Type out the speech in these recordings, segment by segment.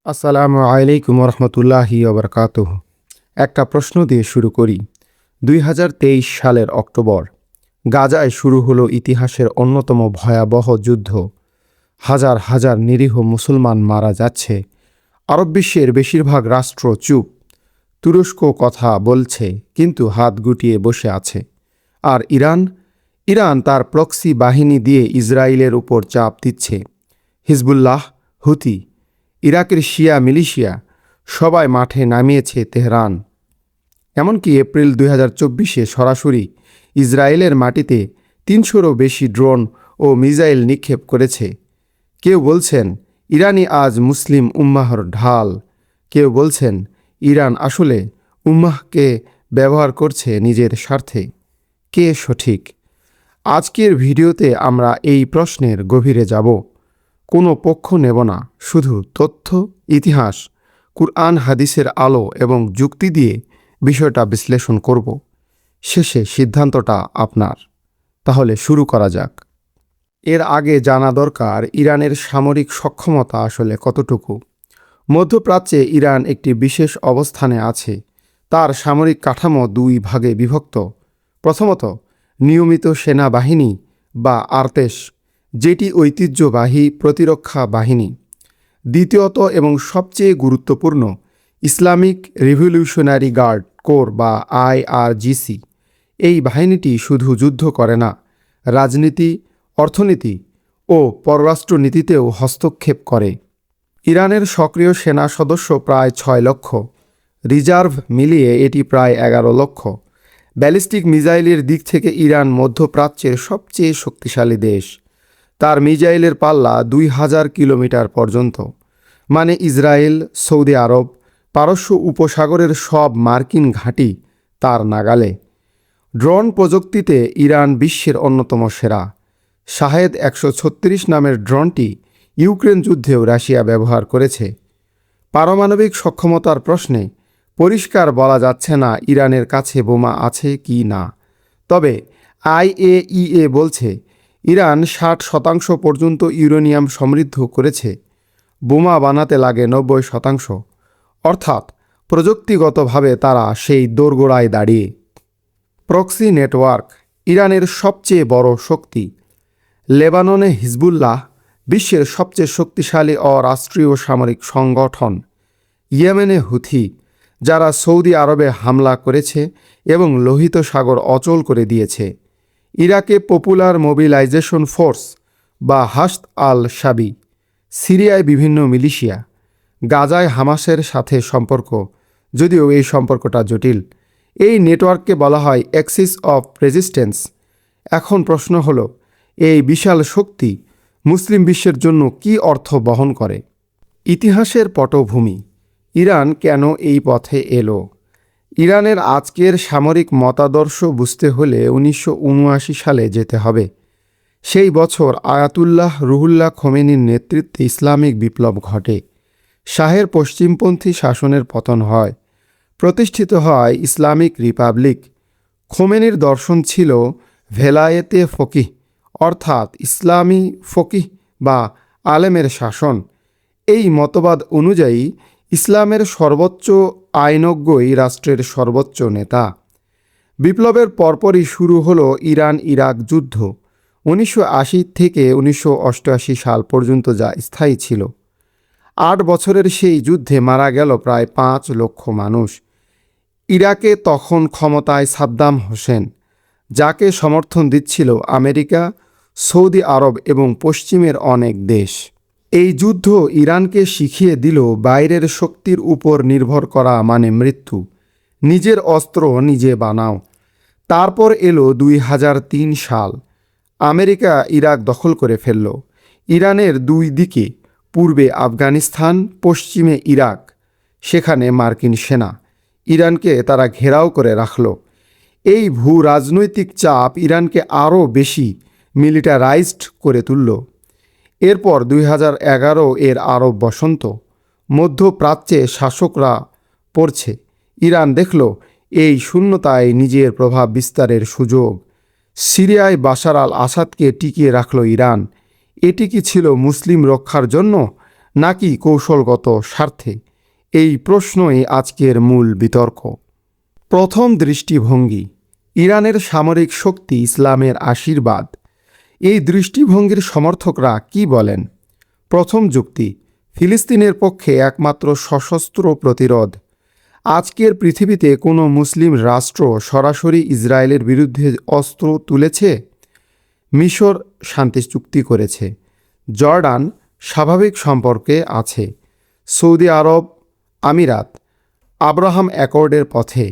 আসসালামু আলাইকুম রহমতুল্লাহি ওবরকাতুহ। একটা প্রশ্ন দিয়ে শুরু করি। ২০২৩ সালের অক্টোবর গাজায় শুরু হলো ইতিহাসের অন্যতম ভয়াবহ যুদ্ধ। হাজার হাজার নিরীহ মুসলমান মারা যাচ্ছে। আরব বিশ্বের বেশিরভাগ রাষ্ট্র চুপ। তুরস্ক কথা বলছে কিন্তু হাত গুটিয়ে বসে আছে। আর ইরান তার প্রক্সি বাহিনী দিয়ে ইসরায়েলের উপর চাপ দিচ্ছে। হিজবুল্লাহ, হুতি, ইরাকের শিয়া মিলিশিয়া সবাই মাঠে নামিয়েছে তেহরান। এমনকি এপ্রিল ২০২৪-এ সরাসরি ইসরায়েলের মাটিতে ৩০০রও বেশি ড্রোন ও মিসাইল নিক্ষেপ করেছে। কেউ বলছেন ইরানই আজ মুসলিম উম্মাহর ঢাল, কেউ বলছেন ইরান আসলে উম্মাহকে ব্যবহার করছে নিজের স্বার্থে। কে সঠিক? আজকের ভিডিওতে আমরা এই প্রশ্নের গভীরে যাব। কোনো পক্ষ নেব না, শুধু তথ্য, ইতিহাস, কুরআন হাদিসের আলো এবং যুক্তি দিয়ে বিষয়টা বিশ্লেষণ করব। শেষে সিদ্ধান্তটা আপনার। তাহলে শুরু করা যাক। এর আগে জানা দরকার ইরানের সামরিক সক্ষমতা আসলে কতটুকু। মধ্যপ্রাচ্যে ইরান একটি বিশেষ অবস্থানে আছে। তার সামরিক কাঠামো দুই ভাগে বিভক্ত। প্রথমত, নিয়মিত সেনাবাহিনী বা আর্তেশ, যেটি ঐতিহ্যবাহী প্রতিরক্ষা বাহিনী। দ্বিতীয়ত এবং সবচেয়ে গুরুত্বপূর্ণ, ইসলামিক রিভলিউশনারি গার্ড কোর বা IRGC। এই বাহিনীটি শুধু যুদ্ধ করে না, রাজনীতি, অর্থনীতি ও পররাষ্ট্রনীতিতেও হস্তক্ষেপ করে। ইরানের সক্রিয় সেনা সদস্য প্রায় ৬ লক্ষ, রিজার্ভ মিলিয়ে এটি প্রায় ১১ লক্ষ। ব্যালিস্টিক মিসাইলের দিক থেকে ইরান মধ্যপ্রাচ্যের সবচেয়ে শক্তিশালী দেশ। তার মিসাইলের পাল্লা ২,০০০ কিলোমিটার পর্যন্ত, মানে ইসরায়েল, সৌদি আরব, পারস্য উপসাগরের সব মার্কিন ঘাঁটি তার নাগালে। ড্রোন প্রযুক্তিতে ইরান বিশ্বের অন্যতম সেরা। শাহেদ ১৩৬ নামের ড্রোনটি ইউক্রেন যুদ্ধেও রাশিয়া ব্যবহার করেছে। পারমাণবিক সক্ষমতার প্রশ্নে পরিষ্কার বলা যাচ্ছে না ইরানের কাছে বোমা আছে কি না। তবে IAEA বলছে ইরান ৬০% পর্যন্ত ইউরেনিয়াম সমৃদ্ধ করেছে। বোমা বানাতে লাগে ৯০%। অর্থাৎ প্রযুক্তিগতভাবে তারা সেই দোরগোড়ায় দাঁড়িয়ে। প্রক্সি নেটওয়ার্ক ইরানের সবচেয়ে বড় শক্তি। লেবাননে হিজবুল্লাহ বিশ্বের সবচেয়ে শক্তিশালী অরাষ্ট্রীয় সামরিক সংগঠন। ইয়েমেনে হুথি, যারা সৌদি আরবে হামলা করেছে এবং লোহিত সাগর অচল করে দিয়েছে। ইরাকে পপুলার মোবিলাইজেশন ফোর্স বা হাশদ আল শাবি। সিরিয়ায় বিভিন্ন মিলিশিয়া। গাজায় হামাসের সাথে সম্পর্ক, যদিও এই সম্পর্কটা জটিল। এই নেটওয়ার্ককে বলা হয় অ্যাক্সিস অফ রেজিস্ট্যান্স। এখন প্রশ্ন হলো, এই বিশাল শক্তি মুসলিম বিশ্বের জন্য কী অর্থ বহন করে? ইতিহাসের পটভূমি। ইরান কেন এই পথে এলো? ইরানের আজকের সামরিক মতাদর্শ বুঝতে হলে ১৯৭৯ সালে যেতে হবে। সেই বছর আয়াতুল্লাহ রুহুল্লাহ খোমেনির নেতৃত্বে ইসলামিক বিপ্লব ঘটে। শাহের পশ্চিমপন্থী শাসনের পতন হয়। প্রতিষ্ঠিত হয় ইসলামিক রিপাবলিক। খোমেনির দর্শন ছিল ভেলায়েতে ফকিহ, অর্থাৎ ইসলামী ফকিহ বা আলেমের শাসন। এই মতবাদ অনুযায়ী ইসলামের সর্বোচ্চ আইনজ্ঞই রাষ্ট্রের সর্বোচ্চ নেতা। বিপ্লবের পরপরই শুরু হলো ইরান ইরাক যুদ্ধ, ১৯৮০ থেকে ১৯৮৮ সাল পর্যন্ত, যা স্থায়ী ছিল। ৮ বছরের সেই যুদ্ধে মারা গেল প্রায় ৫ লক্ষ মানুষ। ইরাকে তখন ক্ষমতায় সাদ্দাম হোসেন, যাকে সমর্থন দিচ্ছিল আমেরিকা, সৌদি আরব এবং পশ্চিমের অনেক দেশ। এই যুদ্ধ ইরানকে শিখিয়ে দিল বাইরের শক্তির উপর নির্ভর করা মানে মৃত্যু। নিজের অস্ত্র নিজে বানাও। তারপর এলো ২০০৩ সাল। আমেরিকা ইরাক দখল করে ফেলল। ইরানের দুই দিকে, পূর্বে আফগানিস্তান, পশ্চিমে ইরাক, সেখানে মার্কিন সেনা। ইরানকে তারা ঘেরাও করে রাখল। এই ভূ রাজনৈতিক চাপ ইরানকে আরও বেশি মিলিটারাইজড করে তুলল। এরপর ২০১১ এর আরব বসন্ত। মধ্যপ্রাচ্যে শাসকরা পড়ছে। ইরান দেখল এই শূন্যতায় নিজের প্রভাব বিস্তারের সুযোগ। সিরিয়ায় বাশার আল আসাদকে টিকিয়ে রাখল ইরান। এটি কি ছিল মুসলিম রক্ষার জন্য, নাকি কৌশলগত স্বার্থে? এই প্রশ্নই আজকের মূল বিতর্ক। প্রথম দৃষ্টিভঙ্গি: ইরানের সামরিক শক্তি ইসলামের আশীর্বাদ। এই দৃষ্টিভঙ্গির সমর্থকরা কি বলেন? প্রথম যুক্তি: ফিলিস্তিনের পক্ষে একমাত্র সশস্ত্র প্রতিরোধ। আজকের পৃথিবীতে কোনো মুসলিম রাষ্ট্র সরাসরি ইসরায়েলের বিরুদ্ধে অস্ত্র তুলেছে? মিশর শান্তি চুক্তি করেছে, জর্ডান স্বাভাবিক সম্পর্কে আছে, সৌদি আরব, আমিরাত আব্রাহাম অ্যাকর্ডের পথে।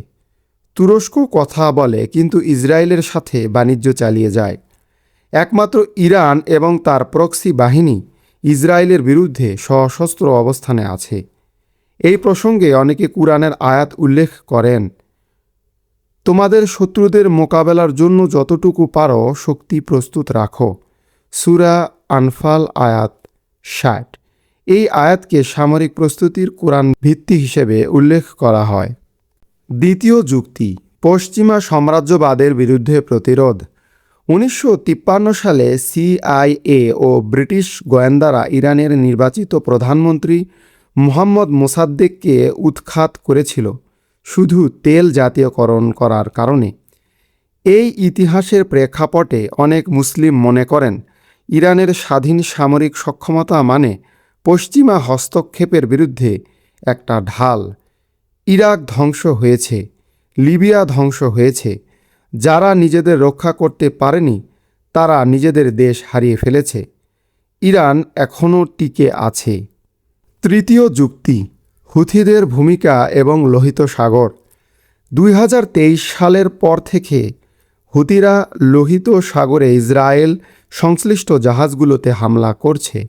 তুরস্ক কথা বলে কিন্তু ইসরায়েলের সাথে বাণিজ্য চালিয়ে যায়। একমাত্র ইরান এবং তার প্রক্সি বাহিনী ইসরায়েলের বিরুদ্ধে সশস্ত্র অবস্থানে আছে। এই প্রসঙ্গে অনেকে কুরআনের আয়াত উল্লেখ করেন, তোমাদের শত্রুদের মোকাবেলার জন্য যতটুকু পারো শক্তি প্রস্তুত রাখো। সূরা আনফাল আয়াত ৬০। এই আয়াতকে সামরিক প্রস্তুতির কোরআন ভিত্তি হিসেবে উল্লেখ করা হয়। দ্বিতীয় যুক্তি: পশ্চিমা সাম্রাজ্যবাদের বিরুদ্ধে প্রতিরোধ। ১৯৫৩ সালে সিআইএ ও ব্রিটিশ গোয়েন্দারা ইরানের নির্বাচিত প্রধানমন্ত্রী মুহাম্মদ মোসাদ্দেককে উৎখাত করেছিল শুধু তেল জাতীয়করণ করার কারণে। এই ইতিহাসের প্রেক্ষাপটে অনেক মুসলিম মনে করেন ইরানের স্বাধীন সামরিক সক্ষমতা মানে পশ্চিমা হস্তক্ষেপের বিরুদ্ধে একটা ঢাল। ইরাক ধ্বংস হয়েছে, লিবিয়া ধ্বংস হয়েছে। যারা নিজেদের রক্ষা করতে পারেনি তারা নিজেদের দেশ হারিয়ে ফেলেছে। ইরান এখনও টিকে আছে। তৃতীয় যুক্তি: হুথিদের ভূমিকা এবং লোহিত সাগর। ২০২৩ সালের পর থেকে হুথিরা লোহিত সাগরে ইসরায়েল সংশ্লিষ্ট জাহাজগুলোতে হামলা করছে।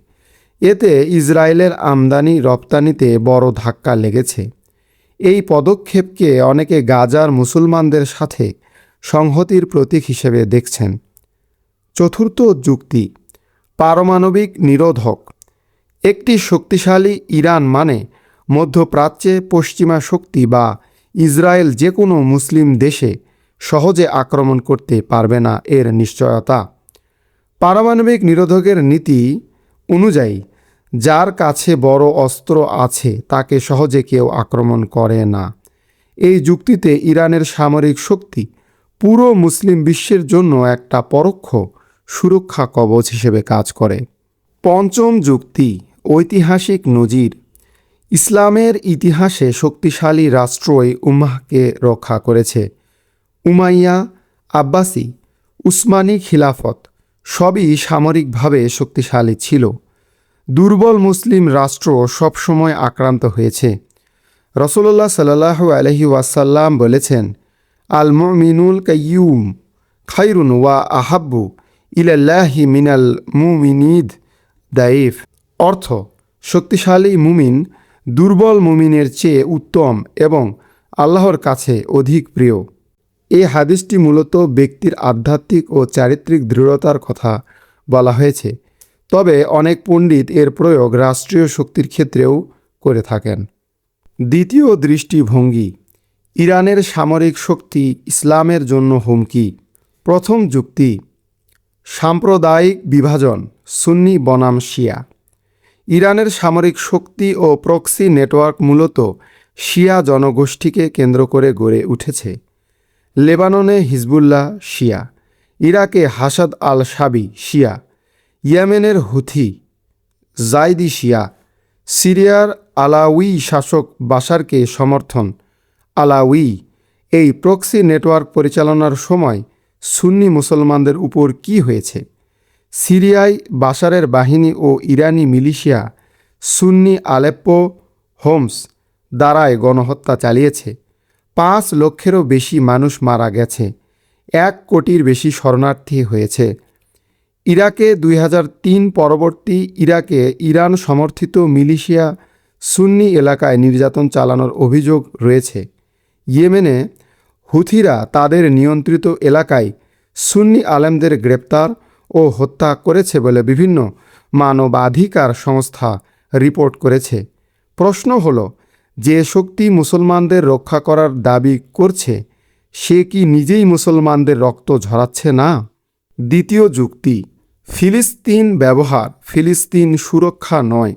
এতে ইসরায়েলের আমদানি রপ্তানিতে বড় ধাক্কা লেগেছে। এই পদক্ষেপকে অনেকে গাজার মুসলমানদের সাথে সংহতির প্রতীক হিসেবে দেখছেন। চতুর্থ যুক্তি: পারমাণবিক নিরোধক। একটি শক্তিশালী ইরান মানে মধ্যপ্রাচ্যে পশ্চিমা শক্তি বা ইসরায়েল যে কোনো মুসলিম দেশে সহজে আক্রমণ করতে পারবে না এর নিশ্চয়তা। পারমাণবিক নিরোধকের নীতি অনুযায়ী যার কাছে বড় অস্ত্র আছে তাকে সহজে কেউ আক্রমণ করে না। এই যুক্তিতে ইরানের সামরিক শক্তি পুরো মুসলিম বিশ্বের জন্য একটা পরোক্ষ সুরক্ষা কবচ হিসেবে কাজ করে। পঞ্চম যুক্তি: ঐতিহাসিক নজির। ইসলামের ইতিহাসে শক্তিশালী রাষ্ট্রই উম্মাহকে রক্ষা করেছে। উমাইয়া, আব্বাসি, উসমানী খিলাফত সবই সামরিকভাবে শক্তিশালী ছিল। দুর্বল মুসলিম রাষ্ট্র সবসময় আক্রান্ত হয়েছে। রাসূলুল্লাহ সাল্লাল্লাহু আলাইহি ওয়াসাল্লাম বলেছেন, আল মুমিনুল কাইয়ুম খায়রুন ওয়া আহাব্বু ইলাল্লাহি মিনাল মুমিনিদ দাইফ। অর্থ: শক্তিশালী মুমিন দুর্বল মুমিনের চেয়ে উত্তম এবং আল্লাহর কাছে অধিক প্রিয়। এই হাদিসটি মূলত ব্যক্তির আধ্যাত্মিক ও চারিত্রিক দৃঢ়তার কথা বলা হয়েছে, তবে অনেক পণ্ডিত এর প্রয়োগ রাষ্ট্রীয় শক্তির ক্ষেত্রেও করে থাকেন। দ্বিতীয় দৃষ্টিভঙ্গি: ইরানের সামরিক শক্তি ইসলামের জন্য হুমকি। প্রথম যুক্তি: সাম্প্রদায়িক বিভাজন, সুন্নি বনাম শিয়া। ইরানের সামরিক শক্তি ও প্রক্সি নেটওয়ার্ক মূলত শিয়া জনগোষ্ঠীকে কেন্দ্র করে গড়ে উঠেছে। লেবাননে হিজবুল্লাহ শিয়া, ইরাকে হাসাদ আল শাবি শিয়া, ইয়েমেনের হুথি জাইদি শিয়া, সিরিয়ার আলাউই শাসক বাশারকে সমর্থন আলাউই। এই প্রক্সি নেটওয়ার্ক পরিচালনার সময় সুন্নি মুসলমানদের উপর কি হয়েছে? সিরিয়ায় বাশারের বাহিনী ও ইরানি মিলিশিয়া সুন্নি আলেপ্পো, হোমস দ্বারায় গণহত্যা চালিয়েছে। ৫ লক্ষেরও বেশি মানুষ মারা গেছে, ১ কোটির বেশি শরণার্থী হয়েছে। ইরাকে ২০০৩ পরবর্তী ইরাকে ইরান সমর্থিত মিলিশিয়া সুন্নি এলাকায় নির্যাতন চালানোর অভিযোগ রয়েছে। ইয়েমেনে হুথিরা তাদের নিয়ন্ত্রিত এলাকায় সুন্নি আলেমদের গ্রেপ্তার ও হত্যা করেছে বলে বিভিন্ন মানবাধিকার সংস্থা রিপোর্ট করেছে। প্রশ্ন হলো, যে শক্তি মুসলমানদের রক্ষা করার দাবি করছে সে কি নিজেই মুসলমানদের রক্ত ঝরাচ্ছে না? দ্বিতীয় যুক্তি: ফিলিস্তিন ব্যবহার, ফিলিস্তিন সুরক্ষা নয়।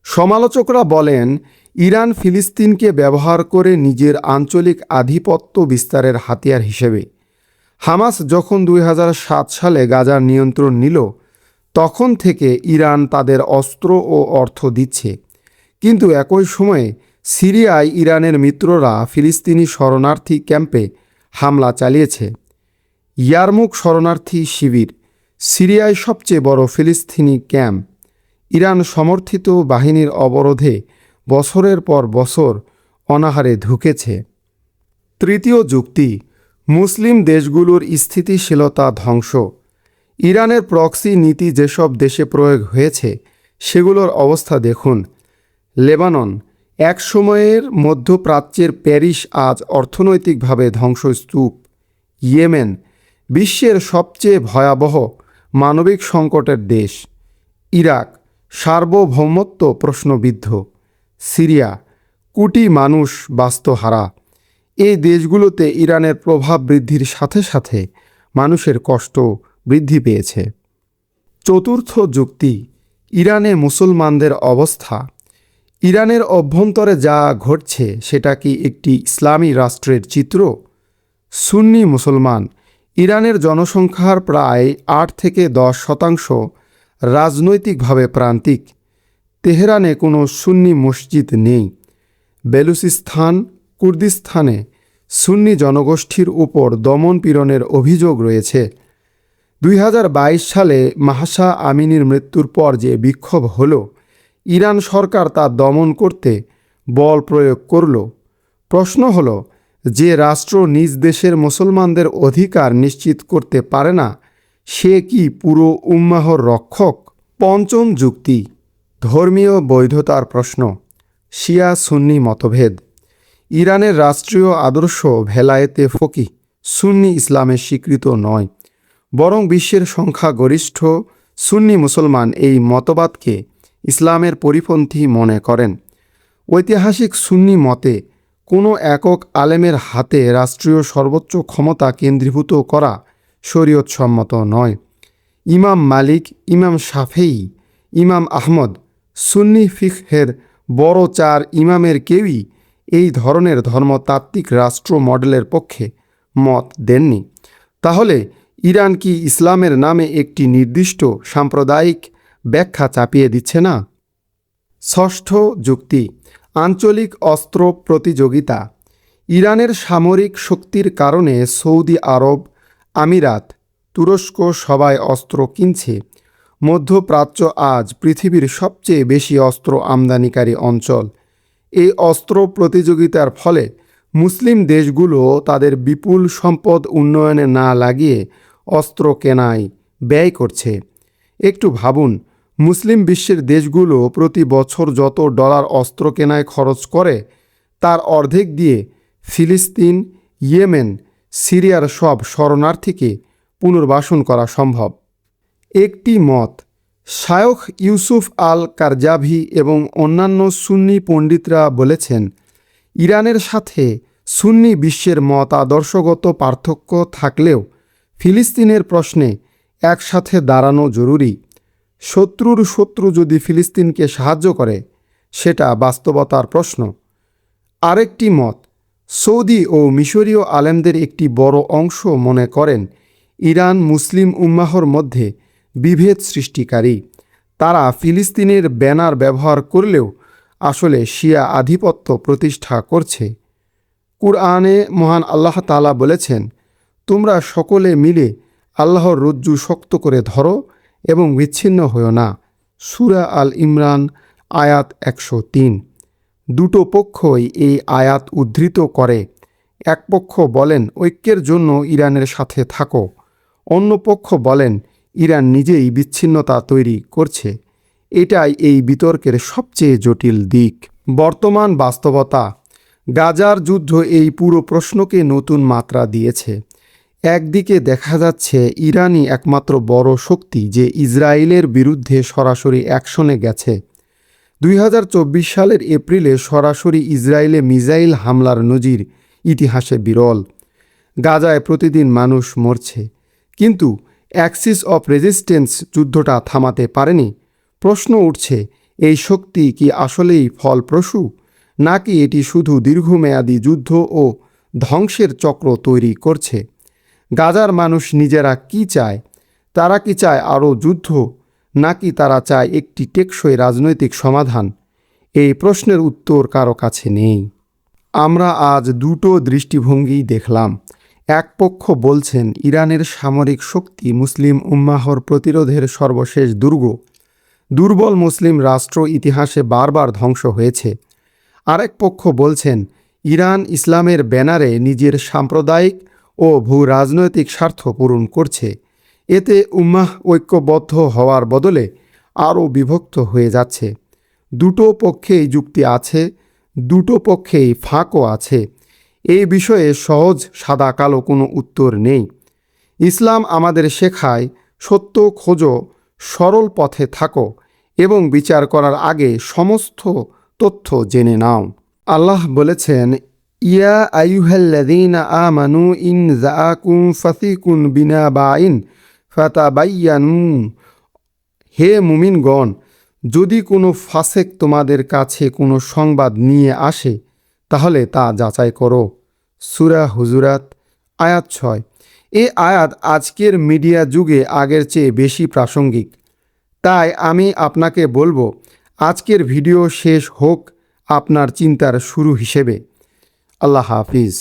সমালোচকরা বলেন, ইরান ফিলিস্তিনকে ব্যবহার করে নিজের আঞ্চলিক আধিপত্য বিস্তারের হাতিয়ার হিসেবে। হামাস যখন 2007 সালে গাজার নিয়ন্ত্রণ নিল, তখন থেকে ইরান তাদের অস্ত্র ও অর্থ দিচ্ছে। কিন্তু একই সময়ে সিরিয়ায় ইরানের মিত্ররা ফিলিস্তিনি শরণার্থী ক্যাম্পে হামলা চালিয়েছে। ইয়ারমুক শরণার্থী শিবির সিরিয়ায় সবচেয়ে বড় ফিলিস্তিনি ক্যাম্প। ইরান সমর্থিত বাহিনীর অবরোধে বছরের পর বছর অনাহারে ধুঁকেছে। তৃতীয় যুক্তি, মুসলিম দেশগুলোর স্থিতিশীলতা ধ্বংস। ইরানের প্রক্সি নীতি যেসব দেশে প্রয়োগ হয়েছে সেগুলোর অবস্থা দেখুন। লেবানন, এক সময়ের মধ্যপ্রাচ্যের প্যারিস, আজ অর্থনৈতিকভাবে ধ্বংসস্তূপ। ইয়েমেন, বিশ্বের সবচেয়ে ভয়াবহ মানবিক সংকটের দেশ। ইরাক, সার্বভৌমত্ব প্রশ্নবিদ্ধ। সিরিয়া, কোটি মানুষ বাস্তুহারা। এই দেশগুলোতে ইরানের প্রভাব বৃদ্ধির সাথে সাথে মানুষের কষ্ট বৃদ্ধি পেয়েছে। চতুর্থ যুক্তি, ইরানে মুসলমানদের অবস্থা। ইরানের অভ্যন্তরে যা ঘটছে সেটা কি একটি ইসলামী রাষ্ট্রের চিত্র? সুন্নি মুসলমান, ইরানের জনসংখ্যার প্রায় 8 থেকে 10% রাজনৈতিকভাবে প্রান্তিক। তেহরানে কোনো সুন্নি মসজিদ নেই। বেলুচিস্তান, কুর্দিস্তানে সুন্নি জনগোষ্ঠীর উপর দমন-পীড়নের অভিযোগ রয়েছে। 2022 সালে মাহসা আমিনির মৃত্যুর পর যে বিক্ষোভ হলো, ইরান সরকার তা দমন করতে বল প্রয়োগ করল। প্রশ্ন হলো, যে রাষ্ট্র নিজ দেশের মুসলমানদের অধিকার নিশ্চিত করতে পারে না, সে কি পুরো উম্মাহর রক্ষক? পঞ্চম যুক্তি, ধর্মীয় বৈধতার প্রশ্ন। শিয়া সুন্নি মতভেদ। ইরানের রাষ্ট্রীয় আদর্শ ভেলায়েতে ফকিহ সুন্নি ইসলামের স্বীকৃত নয়, বরং বিশ্বের সংখ্যাগরিষ্ঠ সুন্নি মুসলমান এই মতবাদকে ইসলামের পরিপন্থী মনে করেন। ঐতিহাসিক সুন্নি মতে কোনো একক আলেমের হাতে রাষ্ট্রীয় সর্বোচ্চ ক্ষমতা কেন্দ্রীভূত করা শরীয়তসম্মত নয়। ইমাম মালিক, ইমাম শাফেঈ, ইমাম আহমদ, সুন্নি ফিকহের বড় 4 ইমামের কেউই এই ধরনের ধর্মতাত্ত্বিক রাষ্ট্র মডেলের পক্ষে মত দেননি। তাহলে ইরান কি ইসলামের নামে একটি নির্দিষ্ট সাম্প্রদায়িক ব্যাখ্যা চাপিয়ে দিচ্ছে না? ষষ্ঠ যুক্তি, আঞ্চলিক অস্ত্র প্রতিযোগিতা। ইরানের সামরিক শক্তির কারণে সৌদি আরব, আমিরাত, তুরস্ক সবাই অস্ত্র কিনছে। মধ্যপ্রাচ্য আজ পৃথিবীর সবচেয়ে বেশি অস্ত্র আমদানিকারী অঞ্চল। এই অস্ত্র প্রতিযোগিতার ফলে মুসলিম দেশগুলো তাদের বিপুল সম্পদ উন্নয়নে না লাগিয়ে অস্ত্র কেনায় ব্যয় করছে। একটু ভাবুন, মুসলিম বিশ্বের দেশগুলো প্রতি বছর যত ডলার অস্ত্র কেনায় খরচ করে, তার অর্ধেক দিয়ে ফিলিস্তিন, ইয়েমেন, সিরিয়ার সব শরণার্থীকে পুনর্বাসন করা সম্ভব। একটি মত, শায়খ ইউসুফ আল কারজাভি এবং অন্যান্য সুন্নি পণ্ডিতরা বলেছেন, ইরানের সাথে সুন্নি বিশ্বের মত আদর্শগত পার্থক্য থাকলেও ফিলিস্তিনের প্রশ্নে একসাথে দাঁড়ানো জরুরি। শত্রুর শত্রু যদি ফিলিস্তিনকে সাহায্য করে, সেটা বাস্তবতার প্রশ্ন। আরেকটি মত, সৌদি ও মিশরীয় আলেমদের একটি বড় অংশ মনে করেন ইরান মুসলিম উম্মাহর মধ্যে বিভেদ সৃষ্টিকারী। তারা ফিলিস্তিনের ব্যানার ব্যবহার করলেও আসলে শিয়া আধিপত্য প্রতিষ্ঠা করছে। কুরআনে মহান আল্লাহ তাআলা বলেছেন, তোমরা সকলে মিলে আল্লাহর রজ্জু শক্ত করে ধরো এবং বিচ্ছিন্ন হও না। সূরা আল ইমরান আয়াত 103। দুটো পক্ষই এই আয়াত উদ্ধৃত করে। এক পক্ষ বলেন ঐক্যের জন্য ইরানের সাথে থাকো, অন্য পক্ষ বলেন ইরান নিজেই বিচ্ছিন্নতা তৈরি করছে। এটাই এই বিতর্কের সবচেয়ে জটিল দিক। বর্তমান বাস্তবতা, গাজার যুদ্ধ এই পুরো প্রশ্নকে নতুন মাত্রা দিয়েছে। একদিকে দেখা যাচ্ছে ইরানই একমাত্র বড় শক্তি যে ইসরায়েলের বিরুদ্ধে সরাসরি অ্যাকশনে গেছে। 2024 সালের এপ্রিলে সরাসরি ইসরায়েলে মিসাইল হামলার নজির ইতিহাসে বিরল। গাজায় প্রতিদিন মানুষ মরছে, কিন্তু অ্যাক্সিস অফ রেজিস্ট্যান্স যুদ্ধটা থামাতে পারেনি। প্রশ্ন উঠছে, এই শক্তি কি আসলেই ফলপ্রসূ, নাকি এটি শুধু দীর্ঘমেয়াদী যুদ্ধ ও ধ্বংসের চক্র তৈরি করছে? গাজার মানুষ নিজেরা কি চায়? তারা কি চায় আরও যুদ্ধ, নাকি তারা চায় একটি টেকসই রাজনৈতিক সমাধান? এই প্রশ্নের উত্তর কারো কাছে নেই। আমরা আজ দুটো দৃষ্টিভঙ্গি দেখলাম। এক পক্ষ বলছেন ইরানের সামরিক শক্তি মুসলিম উম্মাহর প্রতিরোধের সর্বশেষ দুর্গ। দুর্বল মুসলিম রাষ্ট্র ইতিহাসে বারবার ধ্বংস হয়েছে। আরেক পক্ষ বলছেন ইরান ইসলামের ব্যানারে নিজের সাম্প্রদায়িক ও ভূ রাজনৈতিক স্বার্থ পূরণ করছে। এতে উম্মাহ ঐক্যবদ্ধ হওয়ার বদলে আরও বিভক্ত হয়ে যাচ্ছে। দুটো পক্ষেই যুক্তি আছে, দুটো পক্ষেই ফাঁকও আছে। এই বিষয়ে সহজ সাদা কালো কোনো উত্তর নেই। ইসলাম আমাদের শেখায় সত্য খোঁজো, সরল পথে থাকো এবং বিচার করার আগে সমস্ত তথ্য জেনে নাও। আল্লাহ বলেছেন, ইয়া আইয়ুহাল্লাযীনা আমানু ইন জাআকুম ফাসিকুন বিনাবাইন ফাতাবায়্যানু। হে মুমিনগণ, যদি কোনো ফাসেক তোমাদের কাছে কোনো সংবাদ নিয়ে আসে তাহলে তা যাচাই করো। সূরা হুজুরাত আয়াত 6। এই আয়াত আজকের মিডিয়া যুগে আগের চেয়ে বেশি প্রাসঙ্গিক। তাই আমি আপনাকে বলবো, আজকের ভিডিও শেষ হোক আপনার চিন্তার শুরু হিসেবে। আল্লাহ হাফিজ।